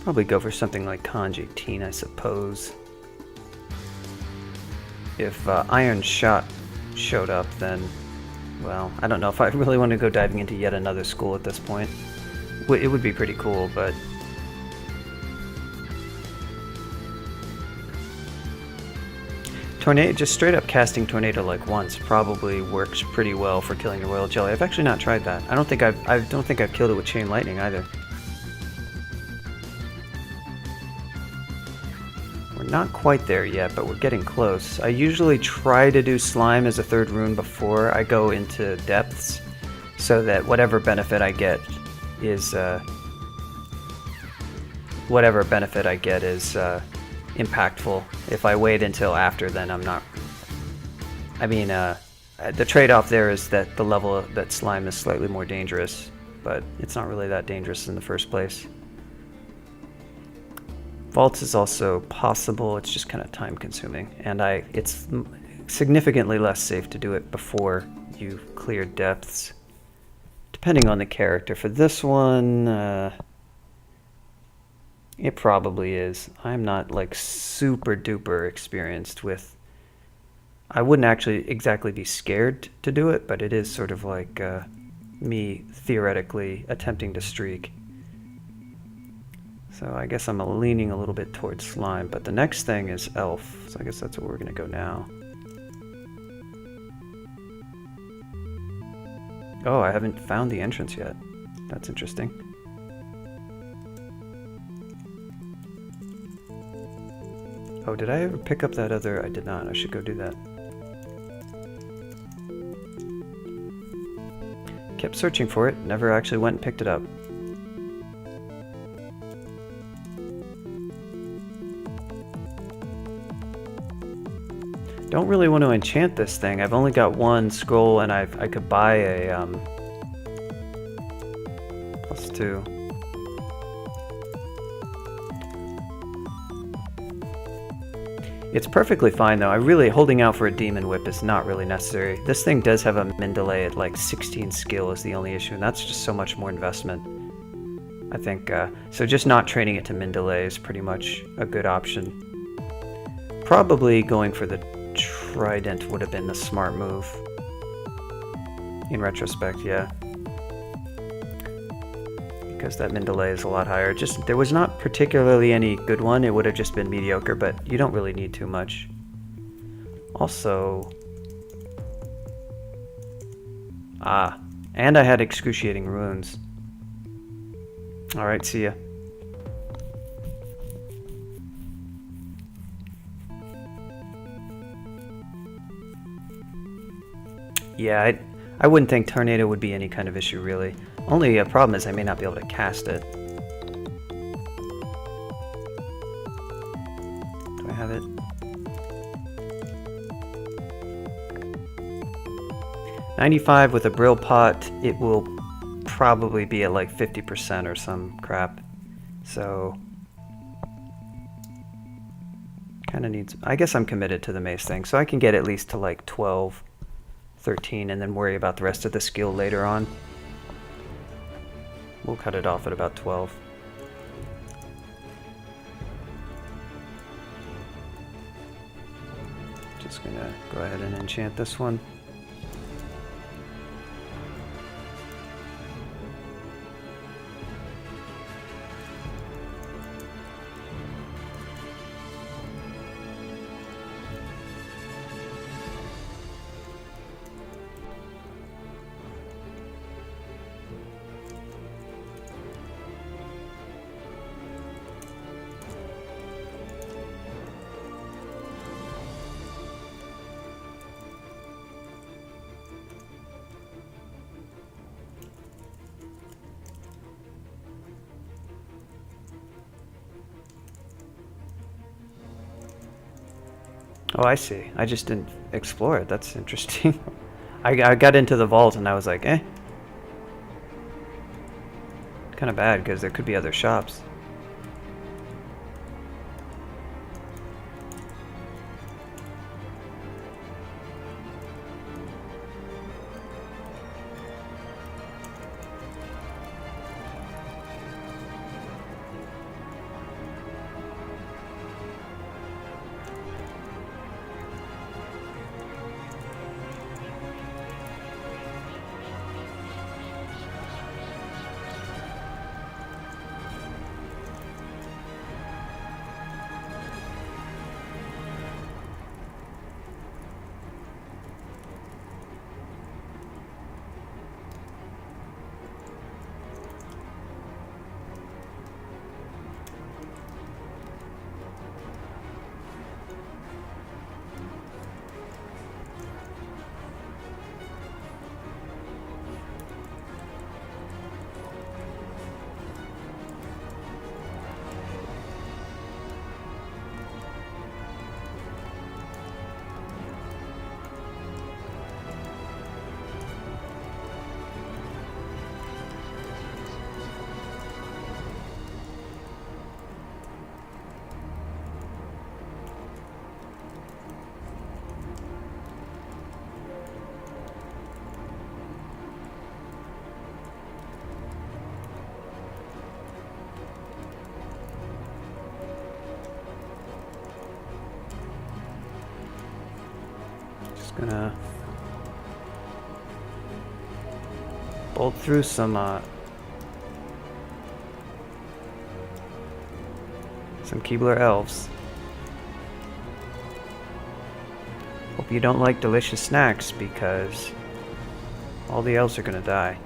Probably go for something like Conj 18, I suppose. If Iron Shot showed up, then, well, I don't know if I really want to go diving into yet another school at this point. It would be pretty cool, but... Tornado, just straight up casting Tornado like once probably works pretty well for killing the Royal Jelly. I've actually not tried that. I don't think I've killed it with Chain Lightning either. We're not quite there yet, but we're getting close. I usually try to do Slime as a third rune before I go into Depths, so that whatever benefit I get is impactful. If I wait until after, then I'm not... I mean, the trade-off there is that the level that Slime is slightly more dangerous, but it's not really that dangerous in the first place. Vaults is also possible, it's just kind of time-consuming, and it's significantly less safe to do it before you've cleared Depths, depending on the character. For this one, it probably is. I'm not like super duper experienced with... I wouldn't actually exactly be scared to do it, but it is sort of like me theoretically attempting to streak. So I guess I'm leaning a little bit towards Slime, but the next thing is Elf, so I guess that's where we're going to go now. Oh, I haven't found the entrance yet. That's interesting. Oh, did I ever pick up that other? I did not. I should go do that. Kept searching for it, never actually went and picked it up. Don't really want to enchant this thing. I've only got one scroll, and I could buy a +2. It's perfectly fine though. Holding out for a Demon Whip is not really necessary. This thing does have a min delay at like 16 skill is the only issue, and that's just so much more investment. I think, so just not training it to min delay is pretty much a good option. Probably going for the Trident would have been the smart move. In retrospect, yeah. Because that min delay is a lot higher. There was not particularly any good one. It would have just been mediocre, but you don't really need too much. Also... and I had excruciating runes. Alright, see ya. Yeah, I wouldn't think Tornado would be any kind of issue, really. Only problem is I may not be able to cast it. Do I have it? $95 with a Brill Pot, it will probably be at like 50% or some crap. So... kind of needs... I guess I'm committed to the mace thing, so I can get at least to like 12, 13, and then worry about the rest of the skill later on. We'll cut it off at about 12. Just gonna go ahead and enchant this one. Oh, I see. I just didn't explore it. That's interesting. I got into the vault and I was like, eh. Kind of bad because there could be other shops. Gonna bolt through some Keebler elves. Hope you don't like delicious snacks, because all the elves are gonna die.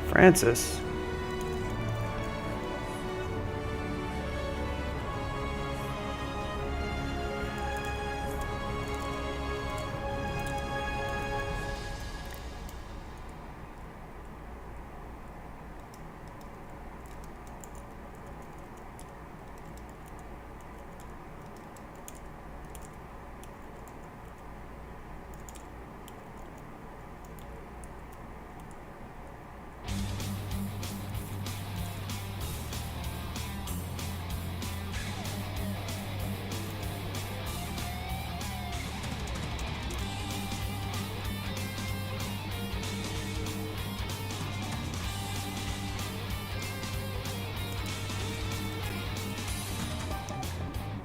Francis.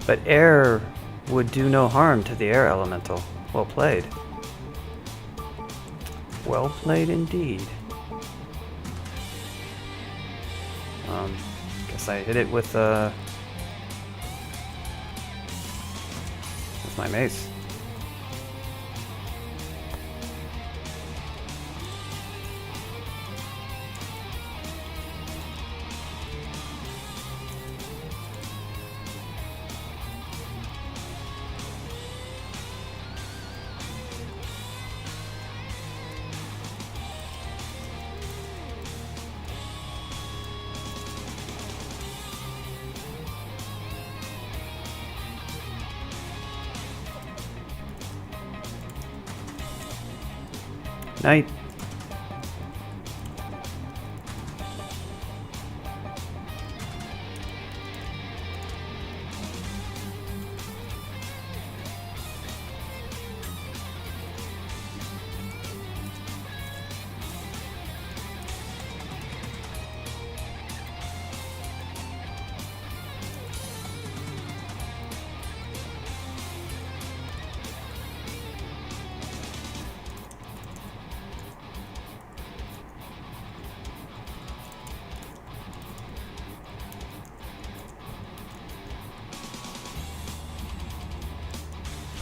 But air would do no harm to the air elemental. Well played. Well played indeed. Guess I hit it with my mace. Night.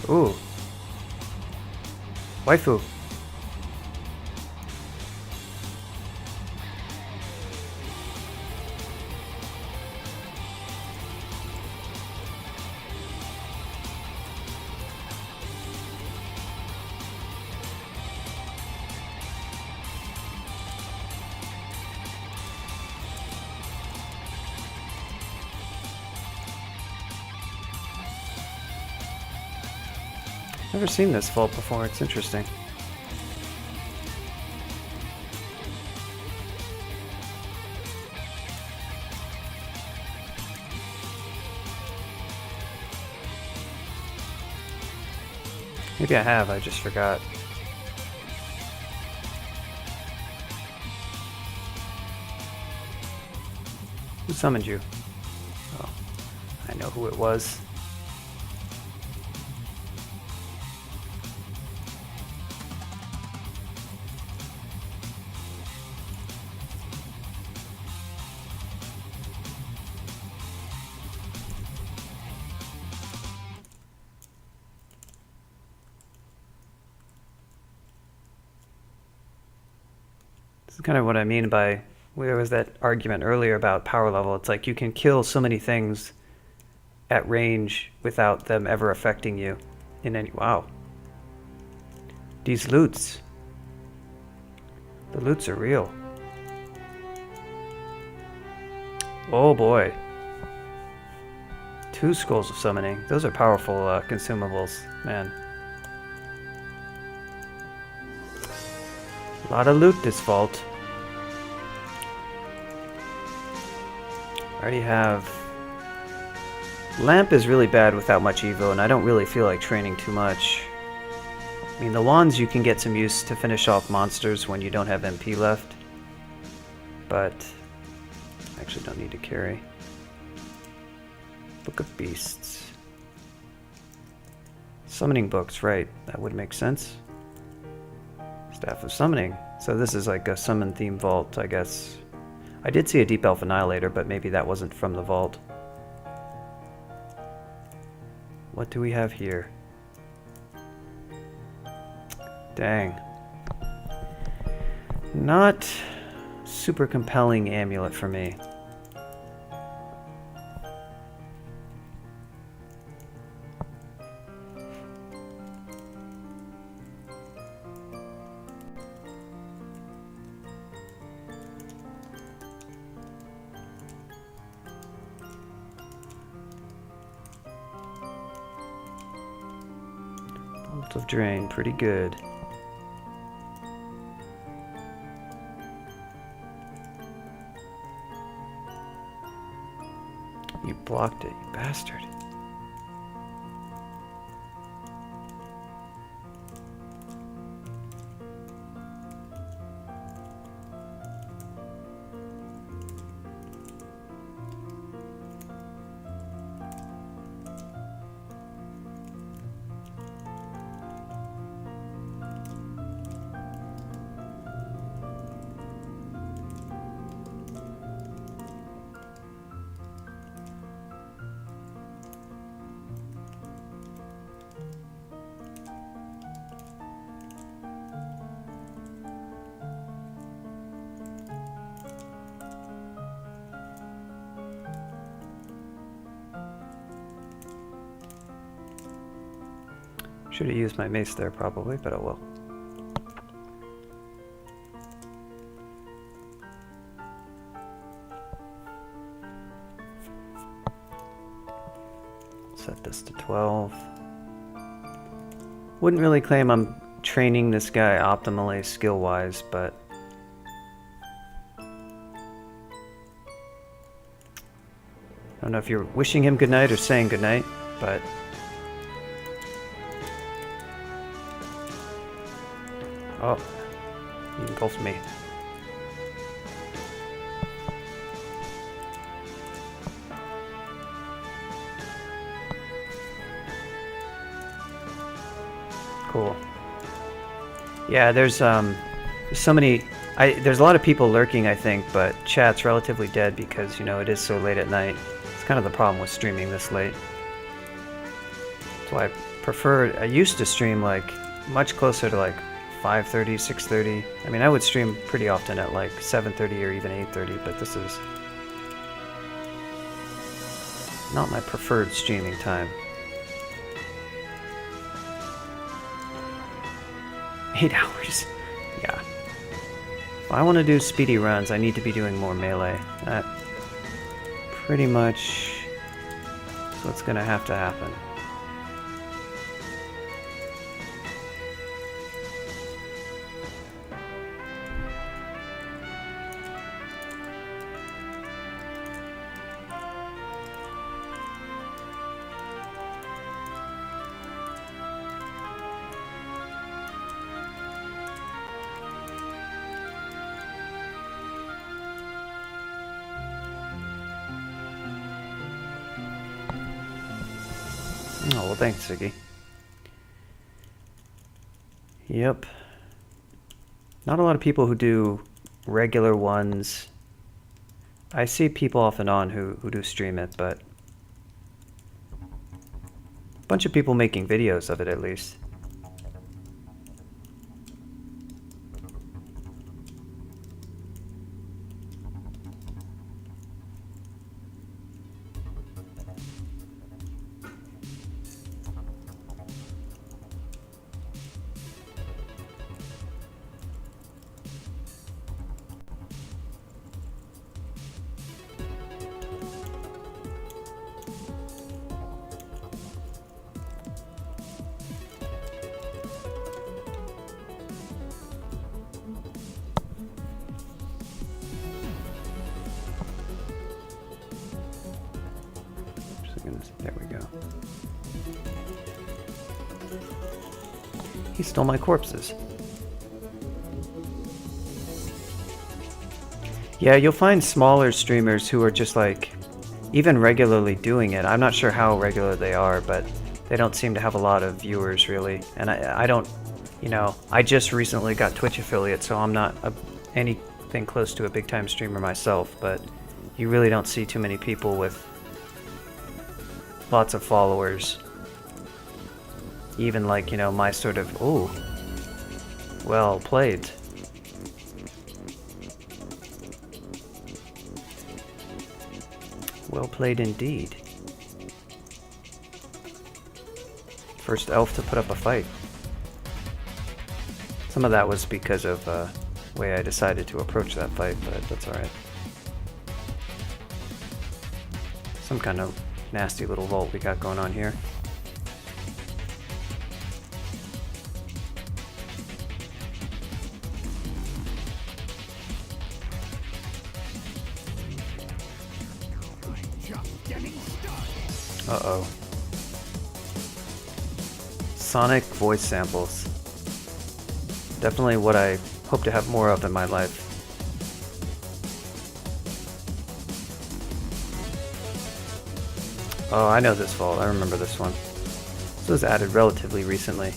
Ooh. Waifu. Never seen this vault before, it's interesting. Maybe I have, I just forgot. Who summoned you? Oh, I know who it was. This is kind of what I mean by there was that argument earlier about power level. It's like you can kill so many things at range without them ever affecting you in any... Wow. These loots. The loots are real. Oh boy. 2 scrolls of summoning. Those are powerful consumables, man. A lot of loot this vault. I already have... Lamp is really bad without much evo, and I don't really feel like training too much. I mean, the wands you can get some use to finish off monsters when you don't have MP left. But I actually don't need to carry. Book of Beasts. Summoning books, right. That would make sense. Staff of Summoning. So this is like a summon theme vault, I guess. I did see a Deep Elf Annihilator, but maybe that wasn't from the vault. What do we have here? Dang. Not super compelling amulet for me. Bolt of Drain, pretty good. You blocked it, you bastard. Should have used my mace there probably, but oh well. Set this to 12. Wouldn't really claim I'm training this guy optimally skill-wise, but I don't know if you're wishing him goodnight or saying goodnight, but oh, he engulfed me. Cool. Yeah, there's so many. There's a lot of people lurking, I think, but chat's relatively dead because, you know, it is so late at night. It's kind of the problem with streaming this late. That's why I used to stream like much closer to like 5:30, 6:30. I mean, I would stream pretty often at like 7:30 or even 8:30, but this is not my preferred streaming time. 8 hours. Yeah. If I want to do speedy runs, I need to be doing more melee. That pretty much is what's gonna have to happen. Oh, well, thanks, Ziggy. Yep. Not a lot of people who do regular ones. I see people off and on who do stream it, but a bunch of people making videos of it at least. He stole my corpses. Yeah, you'll find smaller streamers who are just like, even regularly doing it. I'm not sure how regular they are, but they don't seem to have a lot of viewers really. And I don't, you know, I just recently got Twitch affiliate, so I'm not anything close to a big time streamer myself, but you really don't see too many people with lots of followers. Even like, you know, my sort of, ooh, well played. Well played indeed. First elf to put up a fight. Some of that was because of the way I decided to approach that fight, but that's alright. Some kind of nasty little vault we got going on here. Uh-oh. Sonic voice samples. Definitely what I hope to have more of in my life. Oh, I know this vault. I remember this one. This was added relatively recently.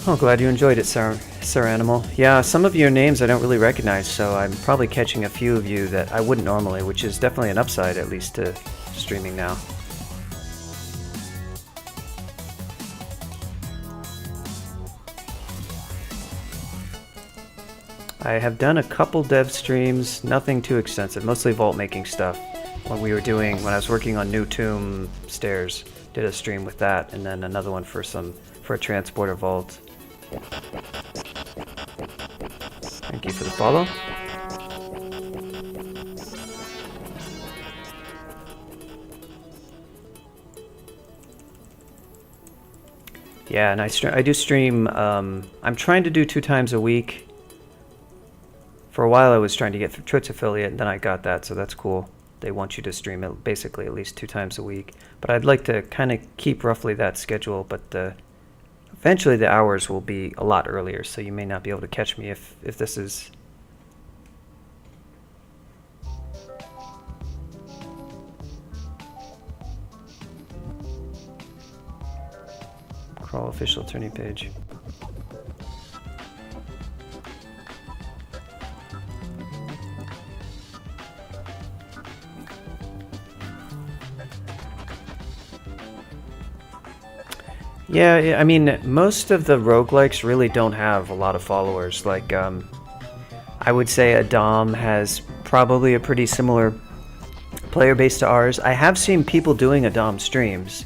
Oh, glad you enjoyed it, Sir Animal. Yeah, some of your names I don't really recognize, so I'm probably catching a few of you that I wouldn't normally, which is definitely an upside, at least, to streaming now. I have done a couple dev streams, nothing too extensive, mostly vault making stuff. When I was working on New Tomb Stairs, did a stream with that, and then another one for a transporter vault. Thank you for the follow. Yeah, and I do stream, I'm trying to do 2 times a week. For a while I was trying to get Twitch affiliate, and then I got that, so that's cool. They want you to stream it basically at least 2 times a week. But I'd like to kind of keep roughly that schedule, but eventually the hours will be a lot earlier, so you may not be able to catch me if this is... Crawl official turning page. Yeah, I mean, most of the roguelikes really don't have a lot of followers. Like, I would say a Dom has probably a pretty similar player base to ours. I have seen people doing a Dom streams.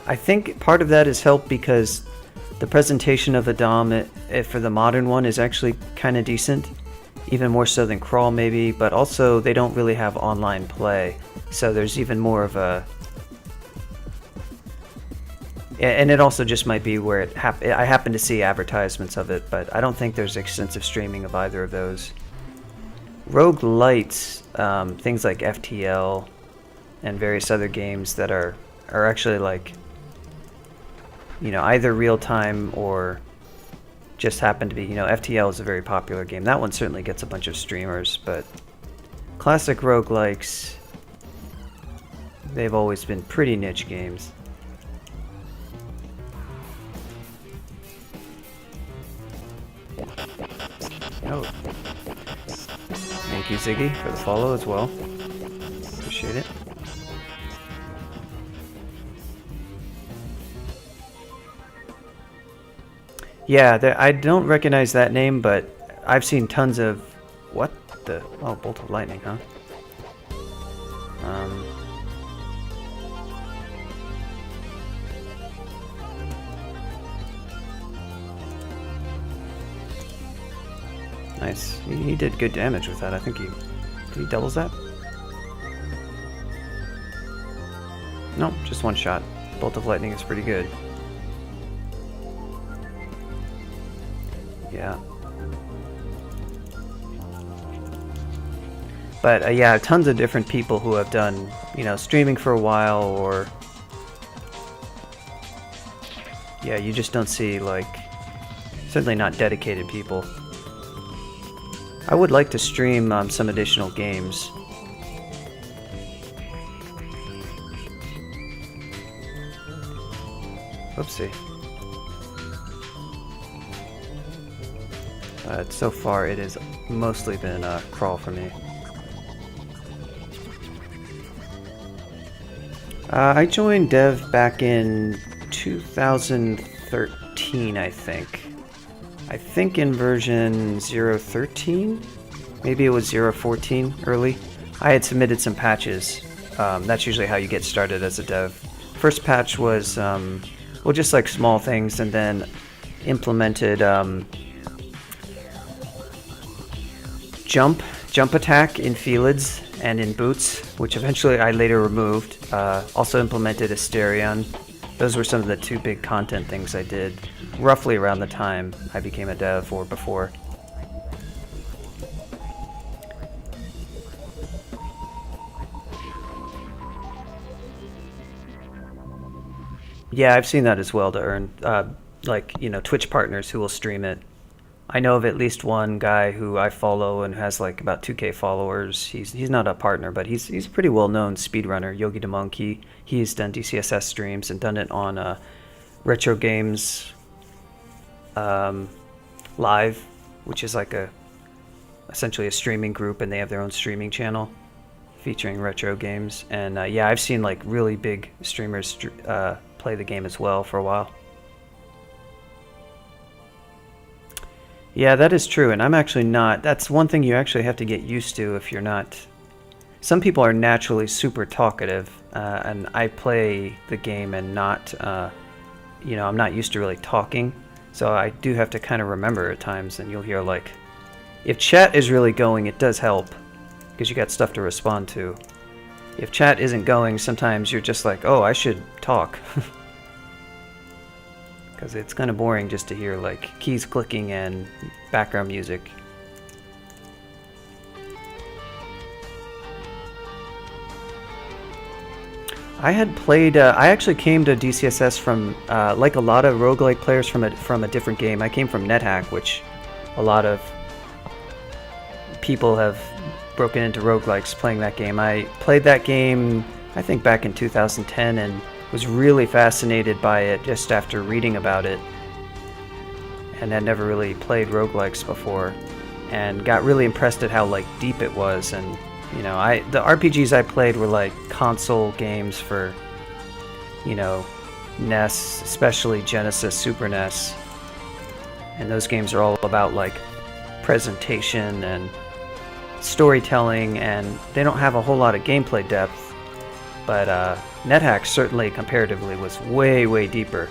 I think part of that is helped because the presentation of the Dom for the modern one is actually kind of decent. Even more so than Crawl maybe, but also they don't really have online play. So there's even more of a... And it also just might be where I happen to see advertisements of it, but I don't think there's extensive streaming of either of those. Roguelites, things like FTL and various other games that are actually like, you know, either real-time or just happen to be, you know, FTL is a very popular game. That one certainly gets a bunch of streamers, but classic roguelikes, they've always been pretty niche games. Oh. Thank you, Ziggy, for the follow as well. Appreciate it. Yeah, I don't recognize that name, but I've seen tons of... What the... Oh, Bolt of Lightning, huh? Nice. He did good damage with that. I think did he doubles that? No, just one shot. Bolt of Lightning is pretty good. Yeah. But yeah, tons of different people who have done, you know, streaming for a while, or yeah, you just don't see, like, certainly not dedicated people. I would like to stream some additional games. Oopsie. So far, it has mostly been a crawl for me. I joined dev back in 2013, I think. I think in version 0.13? Maybe it was 0.14 early. I had submitted some patches. That's usually how you get started as a dev. First patch was, well, just like small things, and then implemented jump attack in Felids and in boots, which eventually I later removed. Also implemented Asterion. Those were some of the two big content things I did roughly around the time I became a dev, or before. Yeah, I've seen that as well, to earn, like, you know, Twitch partners who will stream it. I know of at least one guy who I follow and has like about 2K followers. He's not a partner, but he's a pretty well-known speedrunner, Yogi the Monkey. He's done DCSS streams and done it on Retro Games Live, which is like essentially a streaming group, and they have their own streaming channel featuring retro games. And yeah, I've seen like really big streamers play the game as well for a while. Yeah, that is true, and I'm actually not. That's one thing you actually have to get used to if you're not. Some people are naturally super talkative, and I play the game and not, you know, I'm not used to really talking, so I do have to kind of remember at times, and you'll hear like, if chat is really going, it does help, because you got stuff to respond to. If chat isn't going, sometimes you're just like, oh, I should talk. Because it's kind of boring just to hear like keys clicking and background music. I had played, I actually came to DCSS from, like a lot of roguelike players, from a different game. I came from NetHack, which a lot of people have broken into roguelikes playing that game. I played that game, I think back in 2010, and was really fascinated by it just after reading about it, and had never really played roguelikes before, and got really impressed at how like deep it was. And you know, the RPGs I played were like console games for, you know, NES, especially Genesis, Super NES, and those games are all about like presentation and storytelling, and they don't have a whole lot of gameplay depth. But NetHack certainly comparatively was way deeper,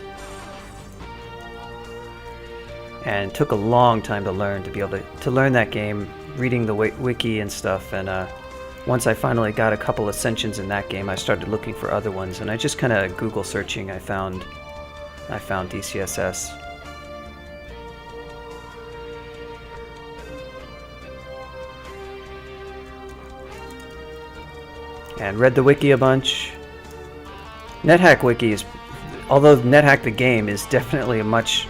and took a long time to learn, to be able to learn that game, reading the wiki and stuff. And once I finally got a couple ascensions in that game, I started looking for other ones, and I just kind of Google searching, I found DCSS. And read the wiki a bunch. NetHack wiki is, although NetHack the game is definitely a much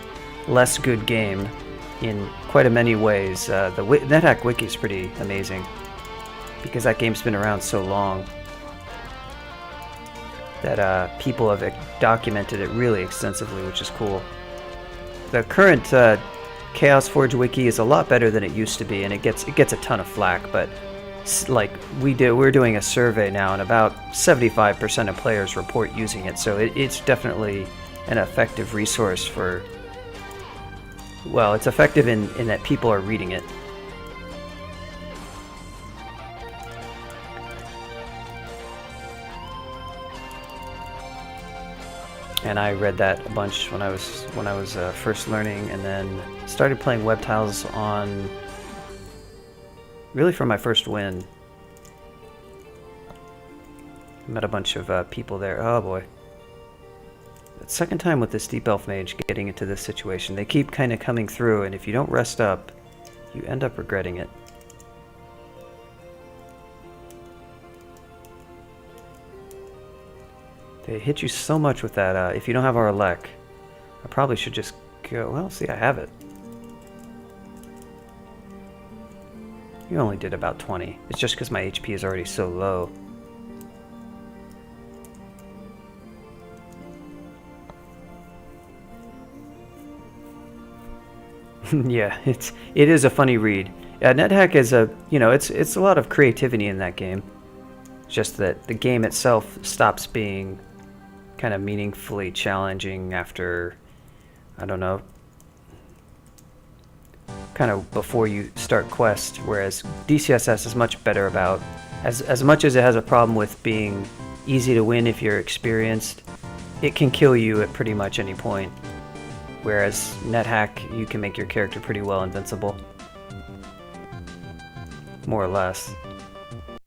less good game in quite a many ways, the NetHack wiki is pretty amazing, because that game's been around so long that people have documented it really extensively, which is cool. The current Chaos Forge wiki is a lot better than it used to be, and it gets a ton of flack, but like we're doing a survey now, and about 75% of players report using it, so it's definitely an effective resource for, well, it's effective in that people are reading it. And I read that a bunch when I was first learning, and then started playing web tiles on, really for my first win. Met a bunch of people there. Oh boy. Second time with this Deep Elf Mage getting into this situation. They keep kind of coming through, and if you don't rest up, you end up regretting it. They hit you so much with that, if you don't have Arlek, I probably should just go, well, see, I have it. You only did about 20. It's just because my HP is already so low. Yeah, it is a funny read. NetHack is a, you know, it's a lot of creativity in that game. It's just that the game itself stops being kind of meaningfully challenging after, I don't know, kind of before you start quest, whereas DCSS is much better about, as much as it has a problem with being easy to win if you're experienced, it can kill you at pretty much any point. Whereas NetHack, you can make your character pretty well invincible. More or less.